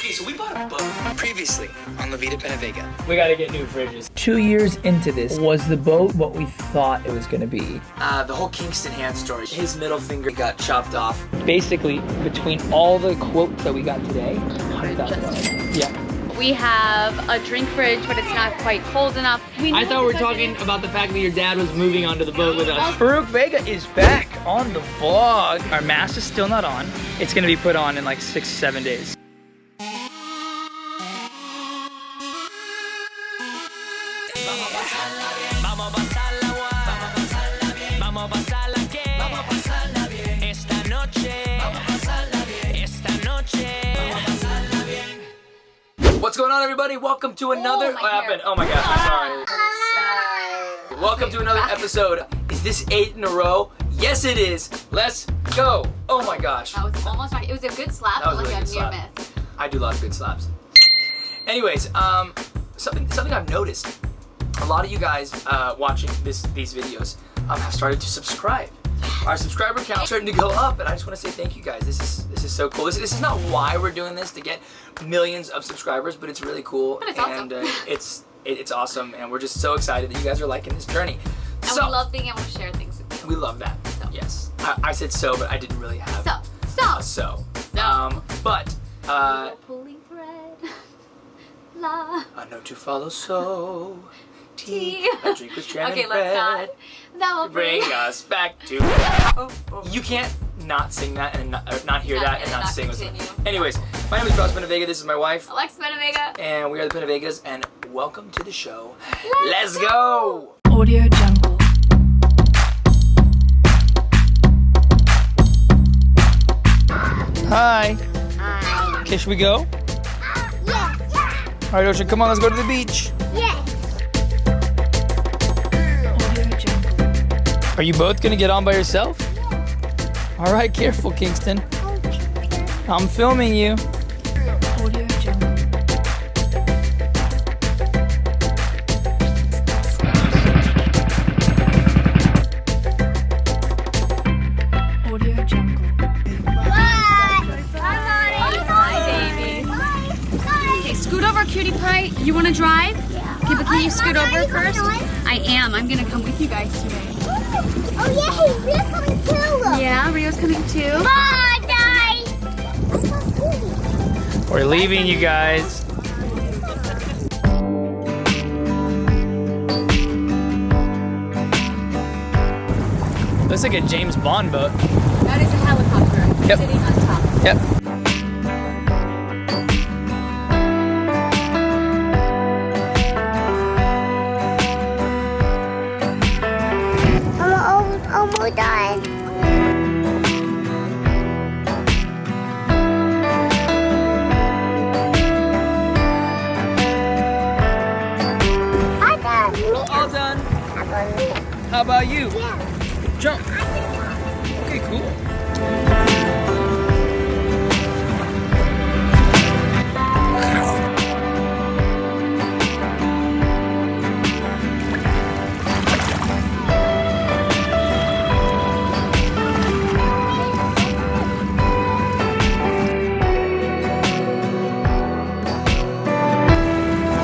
Okay, so we bought a boat. Previously on La Vida Penavega. We gotta get new fridges. 2 years into this, was the boat what we thought it was gonna be? The whole Kingston hand story. His middle finger got chopped off. Basically, between all the quotes that we got today, $100,000. Yeah. We have a drink fridge, but it's not quite cold enough. I thought we were talking about the fact that your dad was moving onto the boat with us. Farouk Vega is back on the vlog. Our mask is still not on. It's gonna be put on in like 6-7 days. What's going on, everybody? Welcome to another. What happened? Oh my gosh, I'm sorry. Welcome to another episode. Is this 8 in a row? Yes, it is. Let's go. Oh my gosh. That was almost right. It was a good slap, That was but a like really a good near slap. miss. I do love good slaps. Anyways, something I've noticed. A lot of you guys watching these videos have started to subscribe. Our subscriber count is starting to go up, and I just want to say thank you guys. This is so cool. This is not why we're doing this to get millions of subscribers, but it's really cool. But it's awesome. And it's awesome, and we're just so excited that you guys are liking this journey. And we love being able to share things with you. We love that. So. Yes, I said so, but I didn't really have So. But Pulling thread. La. a note to follow. So tea. Tea. A drink with jam Okay, and let's bread. not. That will Bring us back to. You can't not sing that and not hear that and not sing with it. continue. Anyways, my name is Ross Penavega. This is my wife, Alex Penavega. and we are the Penavegas. And welcome to the show. Let's go. Audio Jungle. Hi. Hi. Okay, should we go? Yes. All right, Ocean, come on, let's go to the beach. Yes. Audio Jungle. Are you both gonna get on by yourself? All right, careful, Kingston. I'm filming you. Audio Jungle. Audio Jungle. Hi, baby. Okay, scoot over, cutie pie. You want to drive? Okay, but can you scoot over first? I am. I'm gonna come with you guys today. Oh yeah, Rio's coming too. Yeah, Rio's coming too. Bye, guys. We're leaving, you guys. Looks like a James Bond boat. That is a helicopter. Yep. Sitting on top. Yep. I'm almost done. I got me. All done. I got me. How about you? Yeah. Jump. Okay, cool.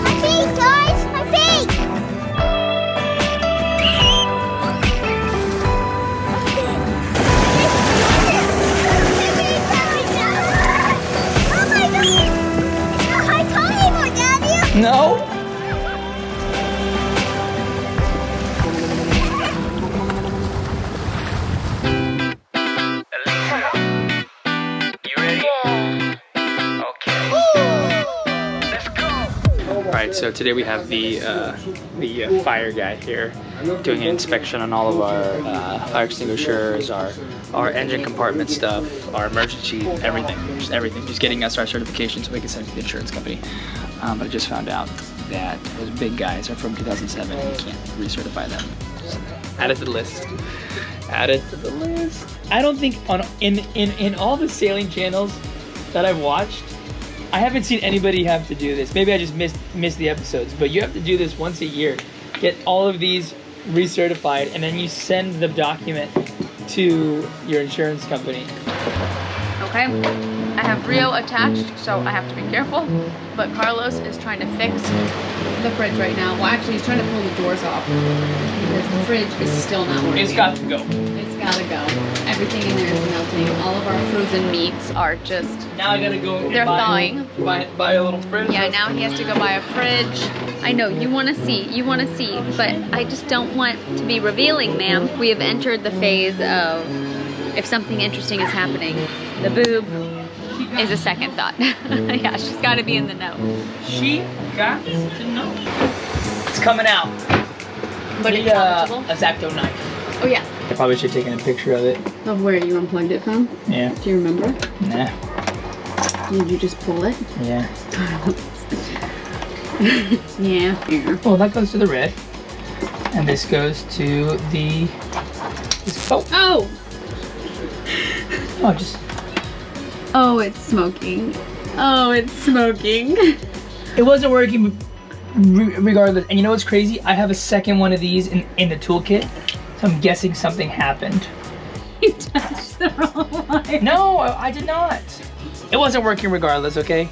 My feet, guys. My feet. Oh my God. I told you about Daddy. No? You ready? Okay. Let's go. All right, so today we have the fire guy here doing an inspection on all of our fire extinguishers, our engine compartment stuff, our emergency, everything. Just getting us our certification so we can send it to the insurance company. But I just found out that those big guys are from 2007 and we can't recertify them. Just add it to the list. Add it to the list. I don't think in all the sailing channels that I've watched, I haven't seen anybody have to do this. Maybe I just missed the episodes, but you have to do this once a year. Get all of these recertified, and then you send the document to your insurance company. Okay. I have Rio attached, so I have to be careful. But Carlos is trying to fix the fridge right now. Well, actually, he's trying to pull the doors off because the fridge is still not working. It's got to go. It's gotta go. Everything in there is melting. All of our frozen meats are just... Now I gotta go. They're thawing. Buy a little fridge. Yeah, now he has to go buy a fridge. I know, you want to see, but I just don't want to be revealing, ma'am. We have entered the phase of if something interesting is happening, the boob is a second thought. Yeah, she's got to be in the know. She got to know. It's coming out. But it's a X-Acto knife. Oh yeah. I probably should have taken a picture of it. Of where you unplugged it from? Yeah. Do you remember? Nah. Did you just pull it? Yeah. Yeah. Well, that goes to the red, and this goes to the. Oh! Oh, just. Oh, it's smoking. Oh, it's smoking. It wasn't working regardless. And you know what's crazy? I have a second one of these in the toolkit, so I'm guessing something happened. You touched the wrong one. No, I did not. It wasn't working regardless, okay?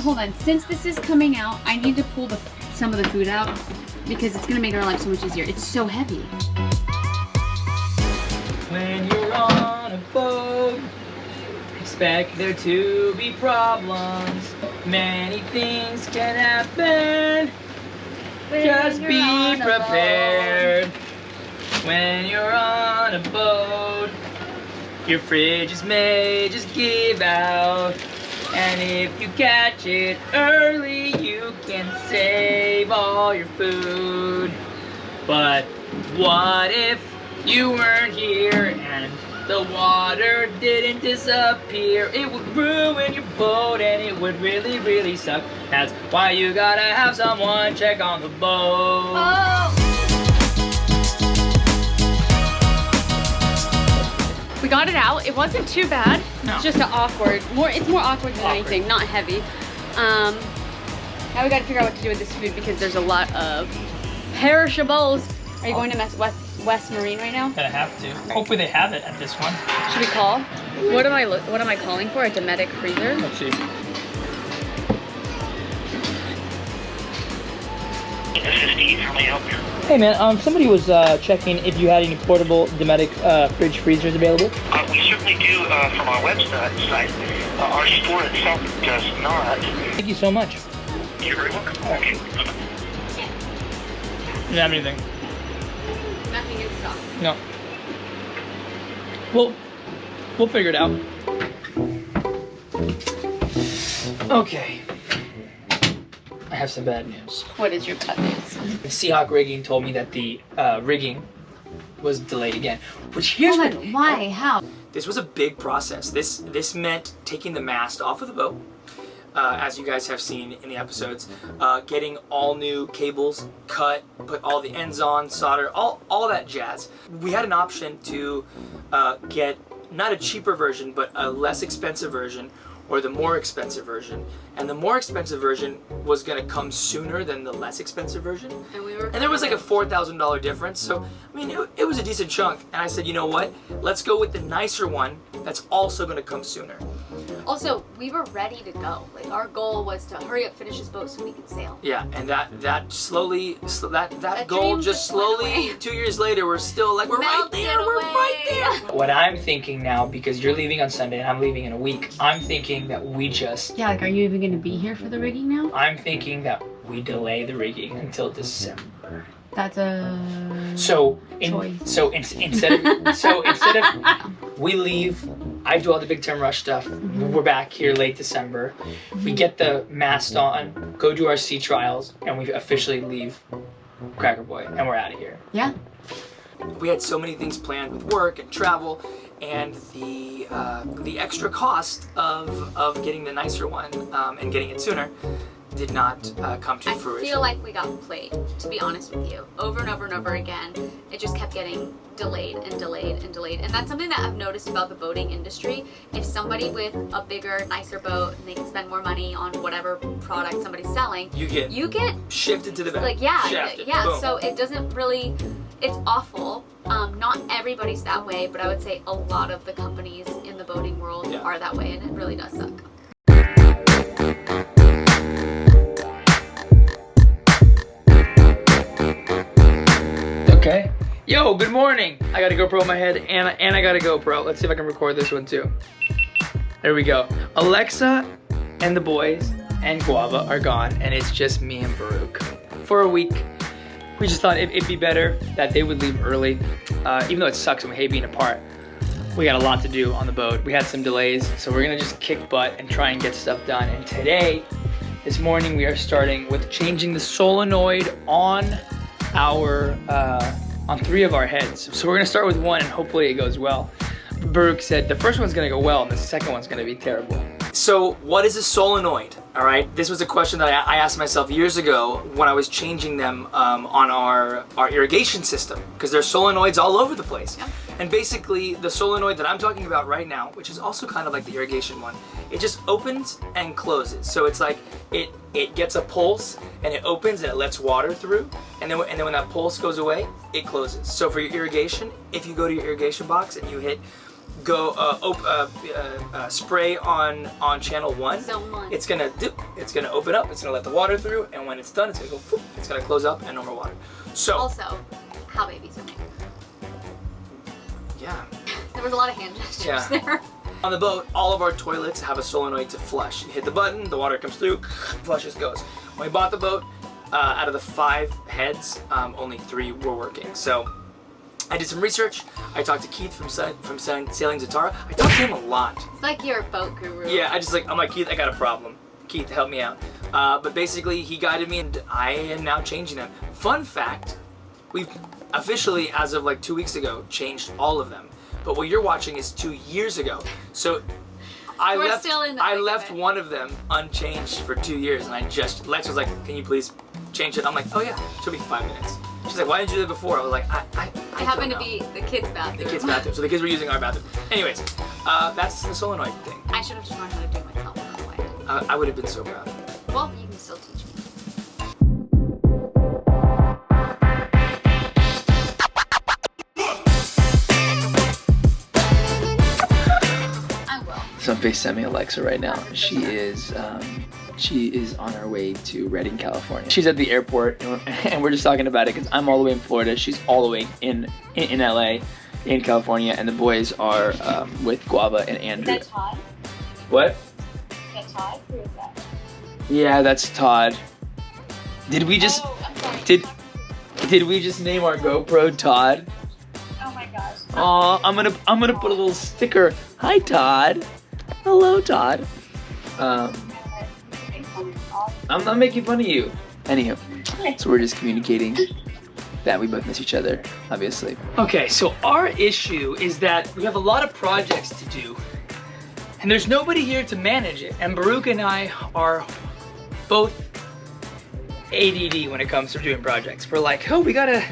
Hold on, since this is coming out, I need to pull some of the food out because it's gonna make our life so much easier. It's so heavy. When you're on a boat, expect there to be problems. Many things can happen. Just be prepared. When you're on a boat, your fridges may just give out. And if you catch it early, you can save all your food. But what if you weren't here and the water didn't disappear? It would ruin your boat and it would really, really suck. That's why you gotta have someone check on the boat. Oh! We got it out. It wasn't too bad. No. It's just awkward. It's more awkward than anything, not heavy. Now we gotta figure out what to do with this food because there's a lot of perishables. Are you going to West Marine right now? Gonna have to. Hopefully they have it at this one. Should we call? What am I calling for? A Dometic freezer? Let's see. This is Steve. How may I help you? Hey man, somebody was checking if you had any portable Dometic fridge freezers available. We certainly do from our website. Our store itself does not. Thank you so much. You're very welcome. Okay. You don't have anything? Nothing in stock. No. We'll figure it out. Okay. I have some bad news. What is your bad news? Seahawk Rigging told me that the rigging was delayed again. Which here's what. Why? How? This was a big process. This meant taking the mast off of the boat, as you guys have seen in the episodes, getting all new cables cut, put all the ends on, solder, all that jazz. We had an option to get not a cheaper version, but a less expensive version, or the more expensive version. And the more expensive version was gonna come sooner than the less expensive version. And there was like a $4,000 difference. So, I mean, it was a decent chunk. And I said, you know what? Let's go with the nicer one that's also gonna come sooner. Also, we were ready to go. Like, our goal was to hurry up, finish this boat so we could sail. Yeah, and that goal dream just just went slowly, away. 2 years later, we're still like, we're right Melted there, we're away. right there. What I'm thinking now, because you're leaving on Sunday and I'm leaving in a week, I'm thinking that we just. Yeah, like, are you even gonna be here for the rigging now? I'm thinking that we delay the rigging until December. That's a Instead of we leave, I do all the big time rush stuff. We're back here late December. We get the mast on, go do our sea trials, and we officially leave Cracker Boy, and we're out of here. Yeah. We had so many things planned with work and travel, and the extra cost of getting the nicer one and getting it sooner did not come to I fruition. feel like we got played, to be honest with you. Over and over and over again. It just kept getting delayed and delayed and delayed. And that's something that I've noticed about the boating industry. If somebody with a bigger, nicer boat and they can spend more money on whatever product somebody's selling, you get you get shifted to the back. like, yeah, Shafted. yeah. Boom. So it doesn't really, it's awful Not everybody's that way, but I would say a lot of the companies in the boating world Yeah. are that way, and it really does suck. Okay. Yo, good morning. I got a GoPro on my head and I got a GoPro. Let's see if I can record this one too. There we go. Alexa and the boys and Guava are gone, and it's just me and Baruch for a week. We just thought it'd be better that they would leave early, even though it sucks and we hate being apart. We got a lot to do on the boat. We had some delays, so we're gonna just kick butt and try and get stuff done. And today, this morning, we are starting with changing the solenoid on our on 3 of our heads. So we're gonna start with 1, and hopefully it goes well. Baruch said the first one's gonna go well, and the second one's gonna be terrible. So what is a solenoid? All right, this was a question that I asked myself years ago when I was changing them on our irrigation system, because there's solenoids all over the place. Yeah. And basically the solenoid that I'm talking about right now, which is also kind of like the irrigation one, it just opens and closes. So it's like it gets a pulse and it opens and it lets water through, and then when that pulse goes away, it closes. So for your irrigation, if you go to your irrigation box and you hit spray on channel 1, Zone 1. it's gonna open up, it's gonna let the water through, and when it's done, it's gonna go poof, it's gonna close up and no more water. So Also, how babies are made. yeah. There was a lot of hand gestures Yeah. there. On the boat, all of our toilets have a solenoid to flush. You hit the button, the water comes through, flushes, goes. When we bought the boat, out of the 5 heads, only 3 were working. So I did some research. I talked to Keith from Sailing Zatara. I talked to him a lot. It's like you're a boat guru. Yeah, I'm like, Keith, I got a problem. Keith, help me out. But basically, he guided me, and I am now changing them. Fun fact, we've officially, as of like 2 weeks ago, changed all of them. But what you're watching is 2 years ago. So I We're left still in the I thick of left it. one of them unchanged for 2 years, and Lex was like, can you please change it? I'm like, oh yeah, it took me 5 minutes. She's like, why didn't you do that before? I was like, I It happened to don't know. be the kids' bathroom. The kids' bathroom. So the kids were using our bathroom. Anyways, that's the solenoid thing. I should have just learned how to do it myself, by the way. I would have been so proud. Well, you can still teach me. I will. So I'm FaceTiming Alexa right now. She is on her way to Redding, California. She's at the airport, and we're just talking about it because I'm all the way in Florida. She's all the way in LA, in California, and the boys are with Guava and Andrew. Todd? What? Is that Todd? Who is that? Yeah, that's Todd. Did we just I'm sorry. did we just name our GoPro Todd? Oh my gosh. Aw, I'm gonna put a little sticker. Hi, Todd. Hello, Todd. I'm not making fun of you. Anywho, so we're just communicating that we both miss each other, obviously. Okay, so our issue is that we have a lot of projects to do, and there's nobody here to manage it. And Baruch and I are both ADD when it comes to doing projects. We're like, oh, we gotta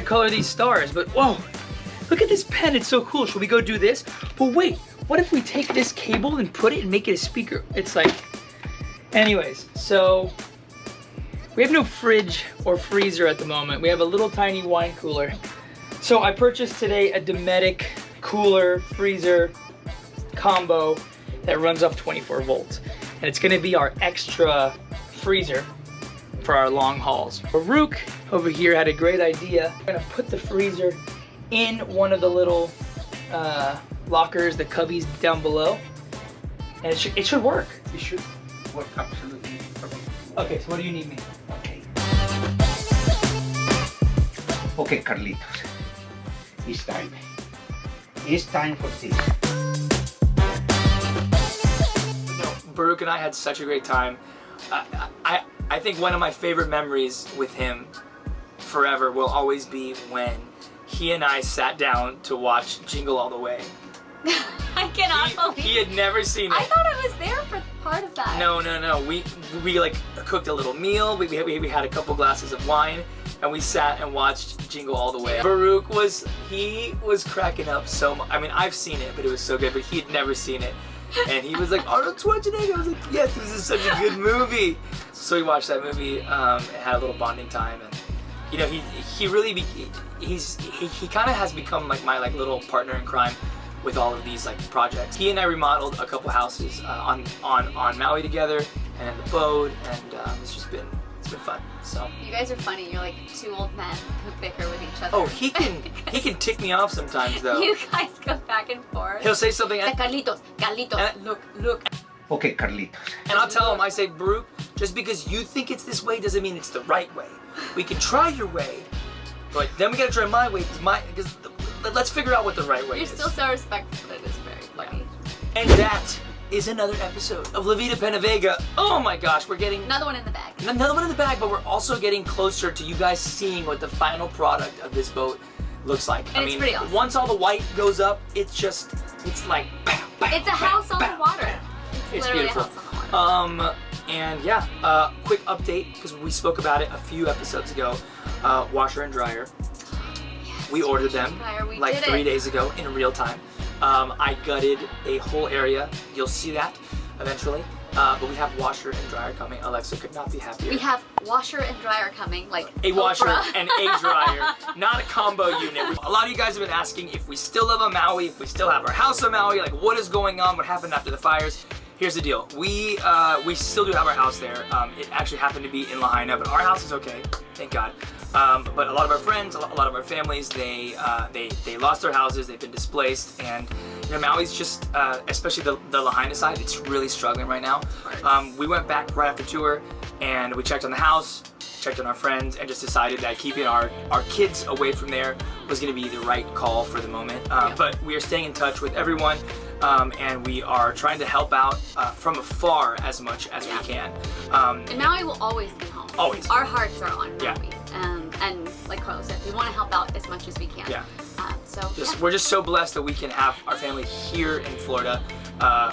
color these stars, but whoa, look at this pen, it's so cool. Should we go do this? But wait, what if we take this cable and put it and make it a speaker? It's like, anyways, so we have no fridge or freezer at the moment. We have a little tiny wine cooler. So I purchased today a Dometic cooler freezer combo that runs off 24 volts. And it's gonna be our extra freezer for our long hauls. Baruch over here had a great idea. We're gonna put the freezer in one of the little lockers, the cubbies down below, and it should work. It should work absolutely perfect. Okay, so what do you need me? Okay. Okay, Carlitos. It's time. It's time for this. Baruch and I had such a great time. I think one of my favorite memories with him forever will always be when he and I sat down to watch Jingle All the Way. I cannot believe He had never seen it. I thought I was there for part of that. No. We like cooked a little meal. We had a couple glasses of wine, and we sat and watched Jingle All the Way. Baruch was cracking up so much. I mean, I've seen it, but it was so good. But he had never seen it, and he was like, Arnold Schwarzenegger. I was like, yes, this is such a good movie. So we watched that movie and had a little bonding time. And you know, he really he kind of has become like my like little partner in crime with all of these like projects. He and I remodeled a couple houses on Maui together, and in the boat, and it's been fun. So You guys are funny. You're like two old men who bicker with each other. oh, he can tick me off sometimes though. You guys go back and forth. He'll say something and Carlitos, look. Okay, Carlitos. I'll tell him, I say, Baruch, just because you think it's this way doesn't mean it's the right way. We can try your way, but then we gotta try my way because let's figure out what the right way You're is. still so respectful, but it is very funny. And that is another episode of La Vida Penavega. Oh my gosh, we're getting Another one in the bag. another one in the bag, but we're also getting closer to you guys seeing what the final product of this boat looks like. And it's pretty awesome. Once all the white goes up, it's like bam, bam, It's a bam, house on bam, the water. bam. It's It's literally beautiful. a house on the water. And yeah, quick update because we spoke about it a few episodes ago. Washer and dryer. We ordered them Dryer, we like did 3 it. days ago in real time. I gutted a whole area. You'll see that eventually. But we have washer and dryer coming. Alexa could not be happier. We have washer and dryer coming, like a washer Oprah. and a dryer, not a combo unit. A lot of you guys have been asking if we still live on Maui, if we still have our house on Maui, like what is going on, what happened after the fires. Here's the deal. We still do have our house there. It actually happened to be in Lahaina, but our house is okay, thank God. But a lot of our friends, a lot of our families, they lost their houses, they've been displaced, and you know, Maui's just, especially the Lahaina side, it's really struggling right now. We went back right after tour, and we checked on the house, checked on our friends, and just decided that keeping our kids away from there was going to be the right call for the moment. But we are staying in touch with everyone, and we are trying to help out from afar as much as we can. And Maui will always be home. Always. Our hearts are on Yeah. Maui. And like Carlos said, we want to help out as much as we can. Yeah. So We're just so blessed that we can have our family here in Florida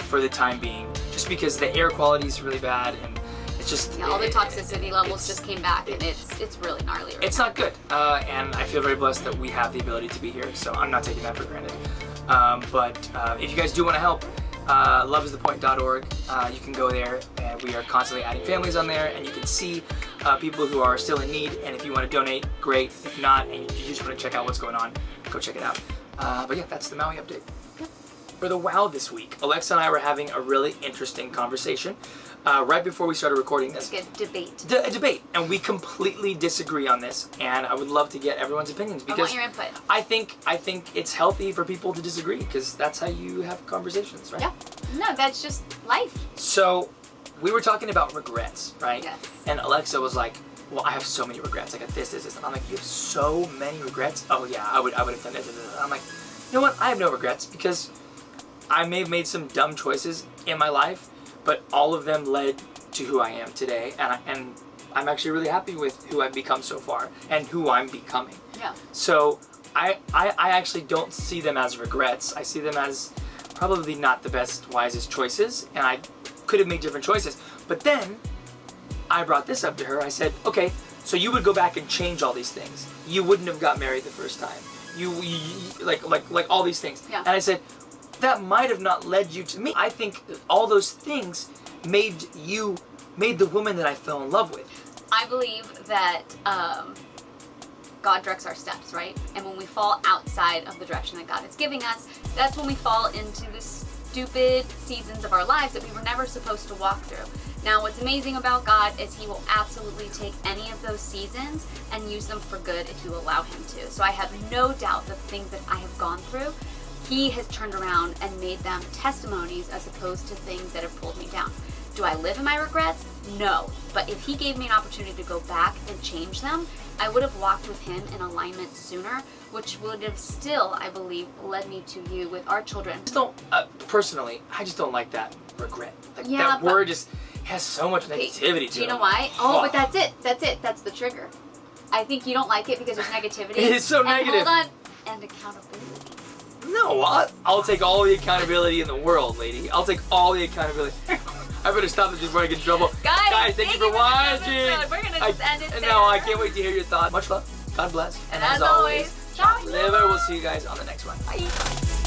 for the time being, just because the air quality is really bad, and it's just yeah, all the toxicity levels it's- just came back, and it's really gnarly. Right It's now. not good, and I feel very blessed that we have the ability to be here, so I'm not taking that for granted. But if you guys do want to help, loveisthepoint.org, you can go there, and we are constantly adding families on there, and you can see people who are still in need, and if you want to donate, great. If not, and you just want to check out what's going on, go check it out. But yeah, that's the Maui update. For the wow this week, Alexa and I were having a really interesting conversation right before we started recording this. Like a debate. A debate, and we completely disagree on this, and I would love to get everyone's opinions I because want your input. I think it's healthy for people to disagree because that's how you have conversations, right? Yeah. No, that's just life. So we were talking about regrets, right? Yes. And Alexa was like, "Well, I have so many regrets. I got this, and I'm like, "You have so many regrets?" Oh yeah, I would have done this. I'm like, you know what? I have no regrets because I may have made some dumb choices in my life, but all of them led to who I am today, and I'm actually really happy with who I've become so far and who I'm becoming. Yeah. So I actually don't see them as regrets. I see them as probably not the best, wisest choices, and I could have made different choices. But then I brought this up to her. I said, okay, so you would go back and change all these things. You wouldn't have got married the first time. You like all these things. Yeah. And I said, that might have not led you to me. I think all those things made the woman that I fell in love with. I believe that God directs our steps, right? And when we fall outside of the direction that God is giving us, that's when we fall into the stupid seasons of our lives that we were never supposed to walk through. Now, what's amazing about God is He will absolutely take any of those seasons and use them for good if you allow Him to. So I have no doubt that the things that I have gone through, He has turned around and made them testimonies as opposed to things that have pulled me down. Do I live in my regrets? No. But if He gave me an opportunity to go back and change them, I would have walked with Him in alignment sooner, which would have still, I believe, led me to you with our children. I just don't, personally, I just don't like that regret. Like Yeah, that but- word just has so much negativity to it. Do you know why? Oh, Fuck. but that's it. That's it. That's the trigger. I think you don't like it because there's negativity. It is so and negative. Hold on. And accountability. No, I'll take all the accountability in the world, lady. I'll take all the accountability. I better stop this before I get in trouble. Guys, thank you for watching. We're gonna just end it And there. no, I can't wait to hear your thoughts. Much love. God bless. And as always, Liver. We'll see you guys on the next one. Bye.